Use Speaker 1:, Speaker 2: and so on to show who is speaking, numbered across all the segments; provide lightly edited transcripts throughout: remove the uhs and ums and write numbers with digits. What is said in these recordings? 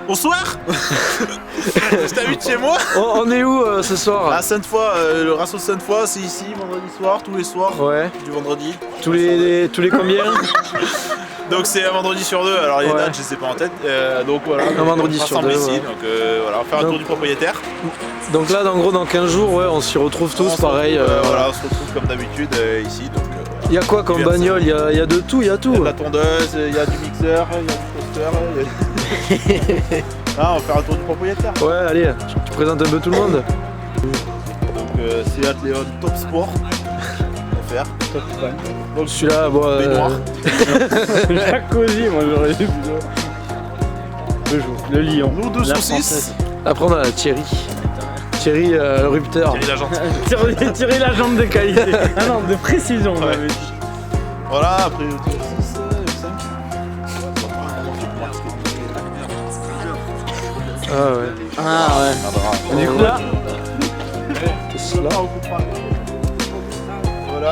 Speaker 1: Bonsoir. Je t'invite chez moi.
Speaker 2: On est où ce soir?
Speaker 1: À Sainte-Foy, le Rasso de Sainte-Foy, c'est ici, vendredi soir, tous les soirs.
Speaker 2: Ouais.
Speaker 1: Du vendredi.
Speaker 2: Tous les combien?
Speaker 1: Donc c'est un vendredi sur deux, alors les dates je les ai pas en tête. Donc voilà,
Speaker 2: un vendredi sur deux.
Speaker 1: Ici,
Speaker 2: ouais.
Speaker 1: donc voilà, on va faire un tour du propriétaire.
Speaker 2: Donc là, en gros, dans 15 jours, ouais, on s'y retrouve tous pareil.
Speaker 1: Voilà, on se retrouve comme d'habitude ici. Donc,
Speaker 2: il y a quoi comme bagnole? Il y a de tout, il y a tout.
Speaker 1: Il y a de la tondeuse, il y a du mixeur, il y a du toaster. Ah, on va faire un tour du propriétaire.
Speaker 2: Ouais, allez, tu présentes un peu tout le monde.
Speaker 1: Donc Seat Leon Top Sport. On va faire.
Speaker 2: Donc celui-là, bon.
Speaker 1: Baignoire.
Speaker 3: Jacuzzi, moi j'aurais dû. Le lion.
Speaker 1: Nous deux saucisses.
Speaker 2: Après, on a Thierry. Thierry Rupteur.
Speaker 1: Thierry la jante.
Speaker 3: Tirer la jambe de qualité. Ah non, de précision, on
Speaker 1: Ouais.
Speaker 3: m'avait dit.
Speaker 1: Voilà, après le tour 6, 5.
Speaker 2: Ah ouais.
Speaker 3: Ah ouais. Du coup là,
Speaker 1: Voilà.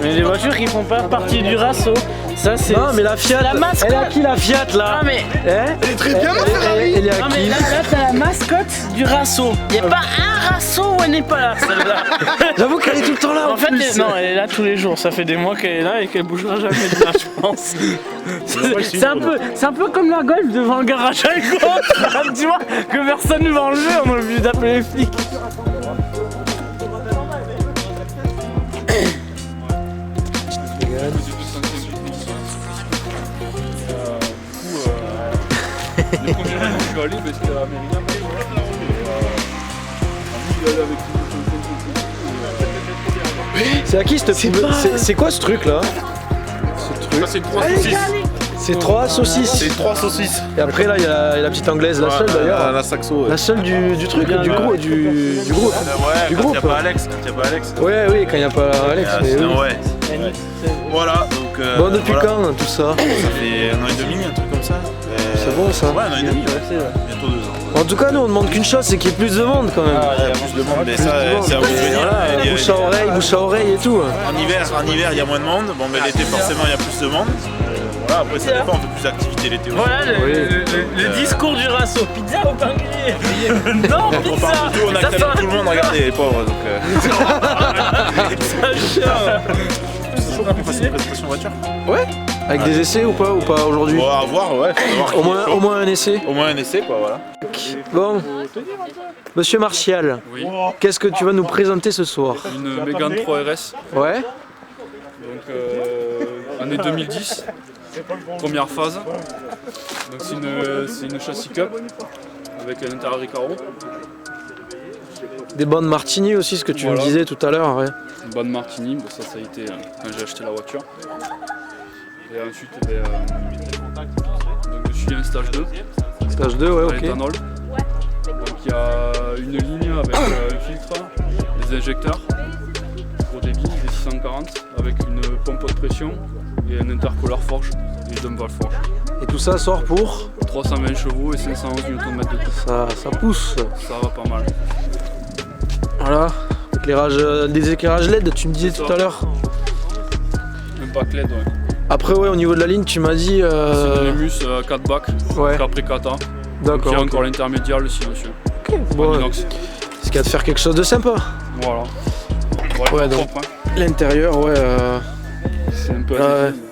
Speaker 3: mais les voitures qui font pas partie du Rasso, ça c'est.
Speaker 2: Non, mais la Fiat.
Speaker 3: la mascotte.
Speaker 2: Elle est à qui la Fiat là?
Speaker 3: Ah mais.
Speaker 2: Elle est très bien la Ferrari. Elle est à
Speaker 3: Non mais
Speaker 2: qui?
Speaker 3: là t'as la mascotte du Rasso. Y a pas un Rasso où elle n'est pas là celle-là.
Speaker 2: J'avoue qu'elle est tout le temps là.
Speaker 3: En fait,
Speaker 2: plus.
Speaker 3: non, elle est là tous les jours. Ça fait des mois qu'elle est là et qu'elle bougera jamais de là, je pense. C'est un peu comme la Golf devant le garage à gauche. Tu vois, que personne ne va enlever, on est obligé d'appeler les flics.
Speaker 4: Le premier jour où je suis allé, c'était à Mérina.
Speaker 2: C'est à qui cette c'est quoi ce truc là?
Speaker 4: Ça, c'est 3 saucisses.
Speaker 2: C'est 3 saucisses.
Speaker 1: C'est 3 saucisses.
Speaker 2: Et après là, il y a la petite anglaise, la seule d'ailleurs.
Speaker 1: La saxo.
Speaker 2: La seule du truc, du groupe. Du groupe.
Speaker 1: Ouais,
Speaker 2: Du
Speaker 1: quand
Speaker 2: groupe.
Speaker 1: il n'y a pas Alex. Quand il n'y a pas Alex.
Speaker 2: Ouais, oui, quand il n'y a pas Alex. Mais
Speaker 1: Sinon,
Speaker 2: oui.
Speaker 1: ouais. Voilà, donc.
Speaker 2: Bon, depuis
Speaker 1: voilà.
Speaker 2: quand tout ça?
Speaker 1: Ça fait 1 an et demi, un truc comme ça.
Speaker 2: C'est bon ça?
Speaker 1: Ouais, 1 an et demi, bientôt 2 ans.
Speaker 2: En tout cas, nous on demande qu'une chose, c'est qu'il y ait plus de monde quand même.
Speaker 1: Il y a plus de monde, mais ça, c'est à vous de venir.
Speaker 2: Voilà, bouche à oreille et tout.
Speaker 1: En hiver, il y a moins de monde. Bon, mais l'été, forcément, il y a plus de monde. Voilà, après, ça dépend, on fait plus d'activités l'été aussi.
Speaker 3: Voilà
Speaker 2: Oui.
Speaker 3: le discours du Rasso. Pizza au pain grillé. Non,
Speaker 1: On
Speaker 3: pizza.
Speaker 1: parle de tout, on a calé tout le monde, regardez, les pauvres. Donc,
Speaker 3: Ça chiant.
Speaker 1: on passe une présentation voiture.
Speaker 2: Ouais. Avec des essais ou pas aujourd'hui?
Speaker 1: Bon, à voir, ouais. Faut voir
Speaker 2: Au moins un essai.
Speaker 1: Au moins un essai, quoi, voilà.
Speaker 2: Bon. Monsieur Martial,
Speaker 4: Oui.
Speaker 2: qu'est-ce que tu vas nous présenter ce soir?
Speaker 4: Une Mégane 3 RS,
Speaker 2: Ouais.
Speaker 4: donc année 2010, première phase. Donc c'est une châssis cup avec un intérieur Recaro,
Speaker 2: Des bandes Martini aussi, ce que tu
Speaker 4: Voilà.
Speaker 2: me disais tout à l'heure. Ouais.
Speaker 4: une bonne Martini, bon, ça a été quand j'ai acheté la voiture. Et ensuite, donc dessus il y a un stage 2
Speaker 2: Stage 2, ouais,
Speaker 4: à
Speaker 2: ok.
Speaker 4: l'éthanol. Donc il y a une ligne avec un filtre, des injecteurs, gros débit, des 640, avec une pompe haute pression et un intercooler Forge et dump valve Forge.
Speaker 2: Et tout ça sort pour
Speaker 4: 320 chevaux et 511 Nm de tour.
Speaker 2: ça pousse.
Speaker 4: Ça va pas mal.
Speaker 2: Voilà. Des éclairages LED, tu me disais
Speaker 4: C'est
Speaker 2: tout
Speaker 4: ça.
Speaker 2: à l'heure.
Speaker 4: Un pack LED, ouais.
Speaker 2: Après, ouais, au niveau de la ligne, tu m'as dit.
Speaker 4: C'est une Emus 4 bacs,
Speaker 2: Ouais,
Speaker 4: Capri Kata. Donc
Speaker 2: d'accord.
Speaker 4: il y a
Speaker 2: ok.
Speaker 4: encore l'intermédiaire, le silencieux.
Speaker 2: Ok, bon,
Speaker 4: En
Speaker 2: ouais.
Speaker 4: inox.
Speaker 2: C'est qu'il y a de faire quelque chose de sympa.
Speaker 4: Voilà.
Speaker 2: Ouais, donc-
Speaker 4: propre, hein.
Speaker 2: L'intérieur, ouais.
Speaker 4: C'est un peu
Speaker 2: Ah ouais.
Speaker 4: atypique.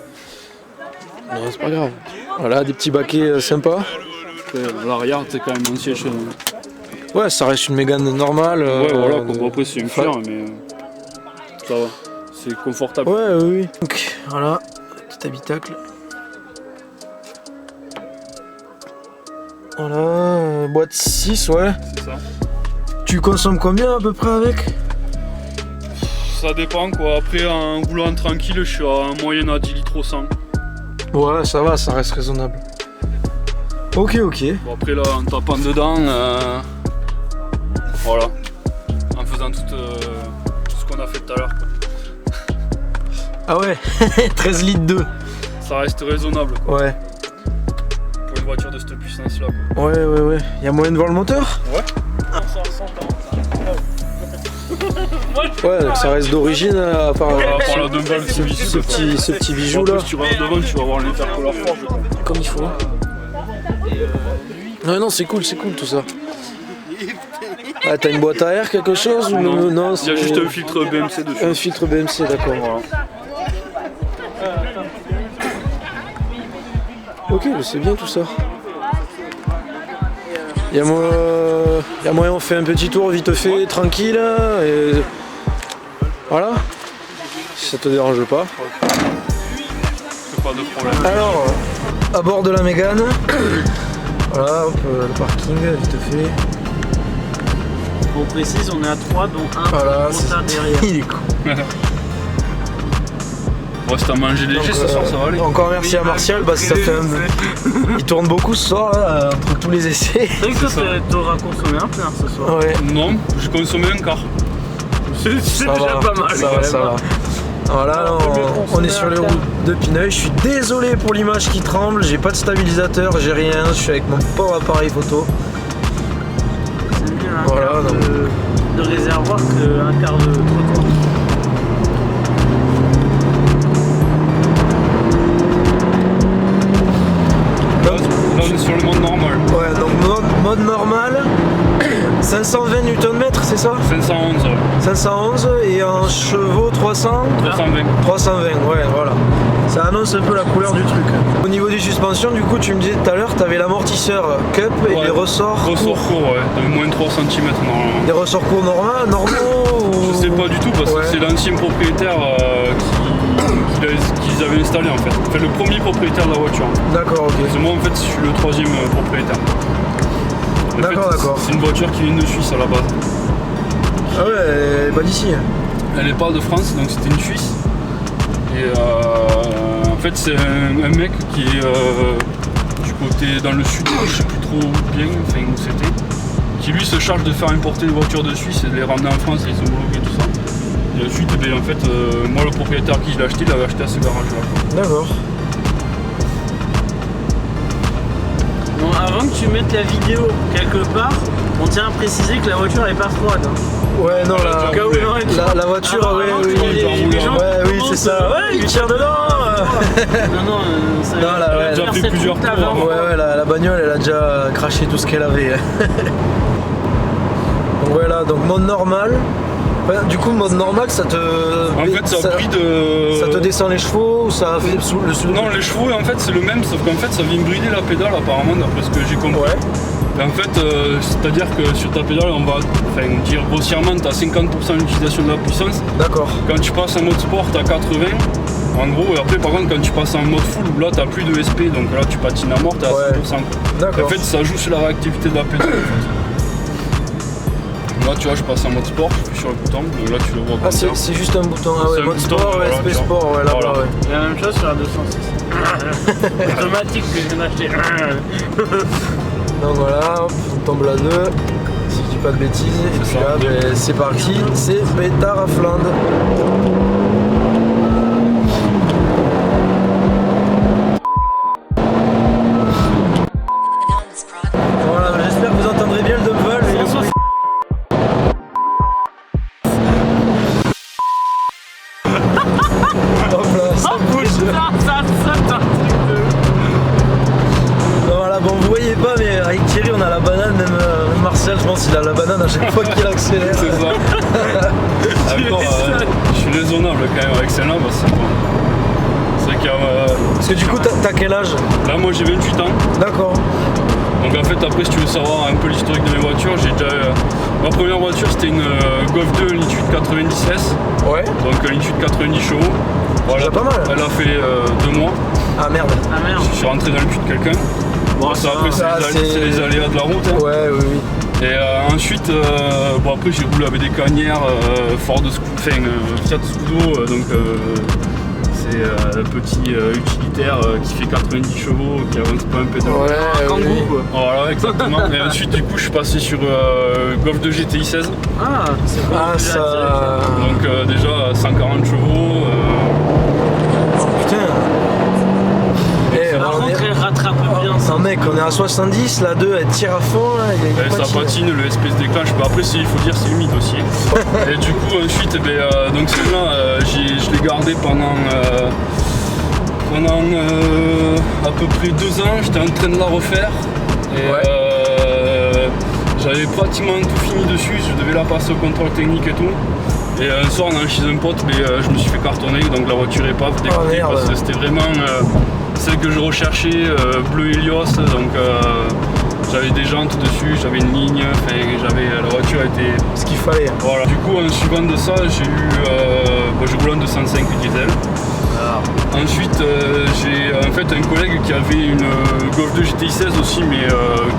Speaker 2: Non, c'est pas grave. Voilà, des petits baquets sympas.
Speaker 4: Après, l'arrière, c'est quand même un siège.
Speaker 2: Ouais, ça reste une Mégane normale.
Speaker 4: Ouais, voilà, bon, après c'est une fière, mais ça va. C'est confortable.
Speaker 2: Ouais, oui, oui. Donc, voilà, petit habitacle. Voilà, boîte 6, ouais.
Speaker 4: C'est ça.
Speaker 2: Tu consommes combien à peu près avec?
Speaker 4: Ça dépend quoi. Après, en roulant tranquille, je suis en moyenne à 10 litres au 100.
Speaker 2: Ouais, ça va, ça reste raisonnable. Ok, ok.
Speaker 4: Bon, après, là, en tapant dedans, voilà. En faisant tout ce qu'on a fait tout à l'heure.
Speaker 2: Ah ouais, 13 litres 2.
Speaker 4: Ça reste raisonnable quoi,
Speaker 2: Ouais,
Speaker 4: pour une voiture de cette puissance-là.
Speaker 2: ouais. Y'a moyen de voir le moteur? Ouais, donc ça reste d'origine à part
Speaker 4: Par la dump valve, c'est visible.
Speaker 2: ce petit bijou
Speaker 4: En
Speaker 2: là.
Speaker 4: plus, tu vas devant, tu vas voir l'intercooler Forge.
Speaker 2: Comme il faut. Ouais, non, c'est cool tout ça. Ah, t'as une boîte à air, quelque chose ou
Speaker 4: Non,
Speaker 2: non,
Speaker 4: il y a juste un filtre BMC dessus.
Speaker 2: un filtre BMC, d'accord.
Speaker 4: Voilà.
Speaker 2: Ok, mais c'est bien tout ça. Il y a moyen, on fait un petit tour vite fait, tranquille, et voilà, si ça te dérange pas.
Speaker 4: C'est pas de problème.
Speaker 2: Alors, à bord de la Mégane, voilà, hop, le parking, vite fait.
Speaker 3: On précise, on est à 3, dont un
Speaker 2: Voilà,
Speaker 3: motard derrière.
Speaker 2: il est con.
Speaker 4: Bon, si t'as mangé léger ce soir, ça va aller.
Speaker 2: Encore merci à Martial, parce que ça fait il tourne beaucoup ce soir, là, entre tous les essais.
Speaker 3: C'est vrai que toi, t'auras consommé un plein ce soir.
Speaker 2: Ouais,
Speaker 4: Non, j'ai consommé un quart.
Speaker 3: C'est
Speaker 2: ça
Speaker 3: déjà
Speaker 2: va,
Speaker 3: pas mal.
Speaker 2: ça va, ça va. Voilà, on est sur les routes de Pineuil. Je suis désolé pour l'image qui tremble, j'ai pas de stabilisateur, j'ai rien, je suis avec mon pauvre appareil photo.
Speaker 3: C'est mieux un
Speaker 2: Voilà,
Speaker 3: quart
Speaker 2: donc.
Speaker 3: de réservoir qu'un quart de trottoir.
Speaker 4: Là, on est sur le mode normal.
Speaker 2: Ouais, donc mode normal, 520 Nm, c'est ça?
Speaker 4: 511,
Speaker 2: 511 et en chevaux 300?
Speaker 4: 320.
Speaker 2: 320, ouais, voilà. Ça annonce un peu la couleur du truc. Au niveau des suspensions, du coup, tu me disais tout à l'heure, tu avais l'amortisseur cup et
Speaker 4: Ouais,
Speaker 2: les ressorts
Speaker 4: Ressort
Speaker 2: courts.
Speaker 4: court, ouais, de moins de 3 cm normalement.
Speaker 2: Des ressorts courts normaux ou...
Speaker 4: Je sais pas du tout parce
Speaker 2: Ouais.
Speaker 4: que c'est l'ancien propriétaire qui les avait installés en fait. Enfin, le premier propriétaire de la voiture.
Speaker 2: D'accord, ok.
Speaker 4: Parce que moi en fait je suis le troisième propriétaire. En
Speaker 2: D'accord,
Speaker 4: fait,
Speaker 2: d'accord.
Speaker 4: C'est une voiture qui vient de Suisse à la base.
Speaker 2: Ah ouais, elle est pas d'ici.
Speaker 4: Elle est pas de France, donc c'était une Suisse. Et en fait c'est un mec qui est du côté dans le sud, je sais plus trop bien enfin, où c'était, qui lui se charge de faire importer les voitures de Suisse et de les ramener en France et les homologuer tout ça. Et ensuite, eh bien, en fait, moi le propriétaire qui je l'ai acheté, il l'avait acheté à ce garage-là.
Speaker 2: D'accord.
Speaker 3: Bon, avant que tu mettes la vidéo quelque part, on tient à préciser que la voiture est pas froide. Hein.
Speaker 2: Ouais, non,
Speaker 4: Au cas où il y aurait
Speaker 2: la voiture,
Speaker 3: Ah,
Speaker 2: ouais,
Speaker 3: vraiment,
Speaker 2: oui,
Speaker 3: il y a des gens
Speaker 2: ouais,
Speaker 3: qui
Speaker 2: oui, c'est
Speaker 3: commencent,
Speaker 2: ça. Ouais, il tire dedans.
Speaker 3: Non, ça
Speaker 2: Non, là, ouais,
Speaker 4: elle a déjà fait plusieurs tours,
Speaker 3: avant.
Speaker 2: Ouais, ouais, la bagnole, elle a déjà craché tout ce qu'elle avait. Donc voilà, donc mode normal. Ouais, du coup, mode normal, ça te.
Speaker 4: En fait, ça a pris de.
Speaker 2: Ça te descend les chevaux ou ça fait le sous.
Speaker 4: Non, les chevaux, en fait, c'est le même, sauf qu'en fait, ça vient brider la pédale, apparemment, d'après ce que j'ai compris.
Speaker 2: Ouais.
Speaker 4: Et en fait, c'est-à-dire que sur ta pédale, on va dire grossièrement, tu as 50% d'utilisation de la puissance.
Speaker 2: D'accord.
Speaker 4: Quand tu passes en mode sport, tu as 80. En gros, et après, par contre, quand tu passes en mode full, là, tu n'as plus de SP, donc là, tu patines à mort, tu es à 100%.
Speaker 2: D'accord.
Speaker 4: En fait, ça joue sur la réactivité de la pédale. En fait. Là, tu vois, je passe en mode sport, je suis sur le bouton, donc là, tu le vois
Speaker 2: Ah,
Speaker 4: comme ça.
Speaker 2: c'est juste un bouton. Ah ouais,
Speaker 4: C'est un
Speaker 2: mode
Speaker 4: bouton,
Speaker 2: sport,
Speaker 4: voilà,
Speaker 2: SP
Speaker 4: tu vois.
Speaker 2: sport, ouais, là-bas,
Speaker 4: Voilà.
Speaker 2: ouais.
Speaker 3: Il y a la même chose sur la 206. Automatique que je viens d'acheter.
Speaker 2: Donc voilà, hop, on tombe là 2, si je dis pas de bêtises, et puis
Speaker 4: ça,
Speaker 2: là,
Speaker 4: deux.
Speaker 2: ben, c'est parti, c'est pétard à Flandre. Voilà, j'espère que vous entendrez bien le double. Hop là, ça bouge.
Speaker 3: Ça,
Speaker 2: Voilà, bon, vous voyez pas, mais avec Thierry, on a la banane, même Martial, je pense qu'il a la banane à chaque fois qu'il accélère.
Speaker 4: C'est ça. Encore, je suis raisonnable quand même avec celle-là, parce que bon, c'est vrai qu'il y a.
Speaker 2: Parce que du coup, t'as quel âge?
Speaker 4: Là, moi j'ai 28 ans.
Speaker 2: D'accord.
Speaker 4: Donc en fait, après, si tu veux savoir un peu l'historique de mes voitures, j'ai déjà. Ma première voiture, c'était une Golf 2 Liquid 90 S.
Speaker 2: Ouais.
Speaker 4: Donc Liquid 90 chevaux. Voilà,
Speaker 2: Déjà pas mal.
Speaker 4: Elle a fait 2 mois.
Speaker 2: Ah merde.
Speaker 3: Ah merde.
Speaker 4: Je suis rentré dans le cul de quelqu'un.
Speaker 3: Bon,
Speaker 4: Ça, après,
Speaker 2: ça,
Speaker 4: c'est les aléas de la route. Hein.
Speaker 2: Ouais, oui, oui.
Speaker 4: Et ensuite, bon, après, j'ai roulé avec des canières Ford Fiat Scudo. Donc c'est un petit utilitaire qui fait 90 chevaux, qui avance pas un pédale.
Speaker 2: Ouais,
Speaker 3: Un kangourou,
Speaker 2: oui.
Speaker 3: quoi.
Speaker 4: Voilà, exactement. Et ensuite, du coup, je suis passé sur Golf 2 GTI 16.
Speaker 3: Ah, c'est bon.
Speaker 2: Ah, ça.
Speaker 4: Donc déjà 140 chevaux.
Speaker 2: Putain. Eh,
Speaker 3: Par
Speaker 2: on
Speaker 3: contre,
Speaker 2: est-
Speaker 3: elle rattrape bien ça.
Speaker 2: Non, mec, on est à 70, la 2 elle tire à fond, là, il y a une
Speaker 4: Ça patine, le SP se déclenche. Bah, après, il faut dire c'est humide aussi. Et du coup, ensuite, eh ben, donc celle-là, je l'ai gardée pendant à peu près 2 ans. J'étais en train de la refaire. Et
Speaker 2: Ouais.
Speaker 4: J'avais pratiquement tout fini dessus, je devais la passer au contrôle technique et tout. Et un soir, en allant chez un pote, je me suis fait cartonner, donc la voiture épave dégoûtée parce que c'était vraiment celle que je recherchais, bleu Helios, donc j'avais des jantes dessus, j'avais une ligne, la voiture était...
Speaker 2: Ce qu'il fallait.
Speaker 4: Voilà. Du coup, en suivant de ça, j'ai roulé en 205 diesel. Ensuite, j'ai en fait un collègue qui avait une Golf 2 GTI 16 aussi, mais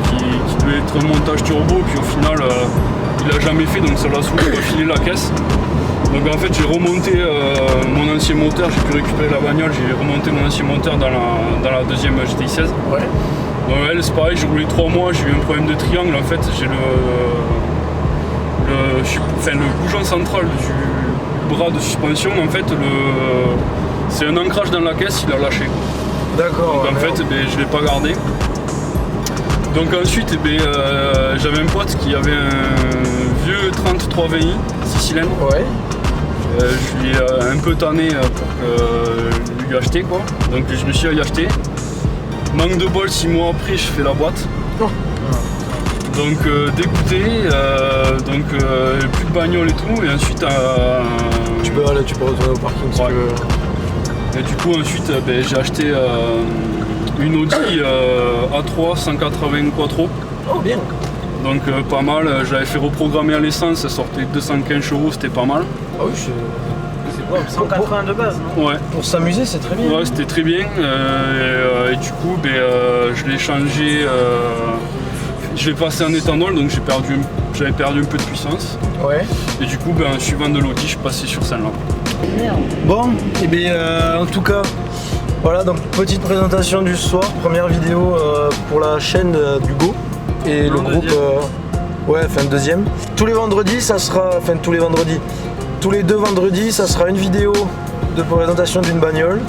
Speaker 4: qui devait être un montage turbo, puis au final, il l'a jamais fait, donc ça l'a saoulé de filer la caisse. Donc en fait, j'ai remonté mon ancien moteur, j'ai pu récupérer la bagnole, j'ai remonté mon ancien moteur dans la deuxième GTI 16.
Speaker 2: Ouais.
Speaker 4: Donc elle, c'est pareil, j'ai roulé 3 mois, j'ai eu un problème de triangle, en fait, j'ai le bougeon central du bras de suspension, en fait, c'est un ancrage dans la caisse, il a lâché.
Speaker 2: D'accord.
Speaker 4: Donc en fait, je ne l'ai pas gardé. Donc ensuite, j'avais un pote qui avait un vieux 33 VI, 6 cylindres.
Speaker 2: Ouais.
Speaker 4: Je lui ai un peu tanné pour lui acheter quoi. Donc je me suis acheté. Manque de bol, 6 mois après, je fais la boîte.
Speaker 2: Oh.
Speaker 4: Donc dégoûté, plus de bagnole et tout. Et ensuite,
Speaker 2: tu peux retourner au parking si tu veux.
Speaker 4: Et du coup, ensuite, j'ai acheté une Audi A3 180 Quattro.
Speaker 2: Oh, bien.
Speaker 4: Donc pas mal, j'avais fait reprogrammer à l'essence, ça sortait 215 chevaux, c'était pas mal.
Speaker 2: Ah oui,
Speaker 3: C'est bon, 180 de base, non?
Speaker 4: Ouais.
Speaker 2: Pour s'amuser, c'est très bien.
Speaker 4: Ouais, c'était très bien. Et du coup, je l'ai changé, je l'ai passé en éthanol, donc j'avais perdu un peu de puissance.
Speaker 2: Ouais.
Speaker 4: Et du coup, en suivant de l'Audi, je suis passé sur celle-là.
Speaker 2: Bon, et bien en tout cas, voilà, donc petite présentation du soir, première vidéo pour la chaîne d'Hugo et le groupe. Deuxième. Tous les vendredis, ça sera. Tous les 2 vendredis, ça sera une vidéo de présentation d'une bagnole.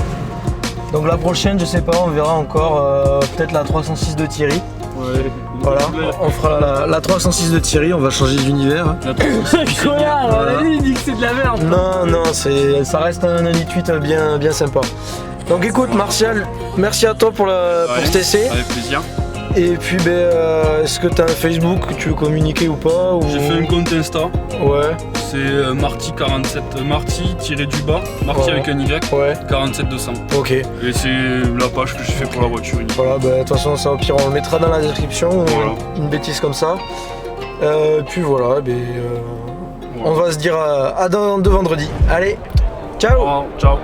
Speaker 2: Donc la prochaine, je sais pas, on verra encore peut-être la 306 de Thierry.
Speaker 4: Ouais.
Speaker 2: Voilà, on fera la 306 de Thierry, on va changer d'univers.
Speaker 4: La 306,
Speaker 3: Connard,
Speaker 2: Voilà.
Speaker 3: il dit que c'est de la merde.
Speaker 2: Non, ça reste un Elite 8 bien sympa. Donc écoute Martial, merci à toi pour cet essai.
Speaker 4: Avec plaisir.
Speaker 2: Et puis est-ce que tu as un Facebook que tu veux communiquer ou pas ou...
Speaker 4: J'ai fait un compte Insta.
Speaker 2: Ouais.
Speaker 4: C'est Marty47, Marty-du-bas, Marty
Speaker 2: Ouais.
Speaker 4: avec un Y,
Speaker 2: Ouais.
Speaker 4: 47200.
Speaker 2: Ok.
Speaker 4: Et c'est la page que j'ai fait pour la voiture unique.
Speaker 2: Voilà, de toute façon ça au pire on le mettra dans la description,
Speaker 4: Voilà.
Speaker 2: une bêtise comme ça. Puis voilà, on va se dire à dans 2 vendredis. Allez, ciao.
Speaker 4: Ciao.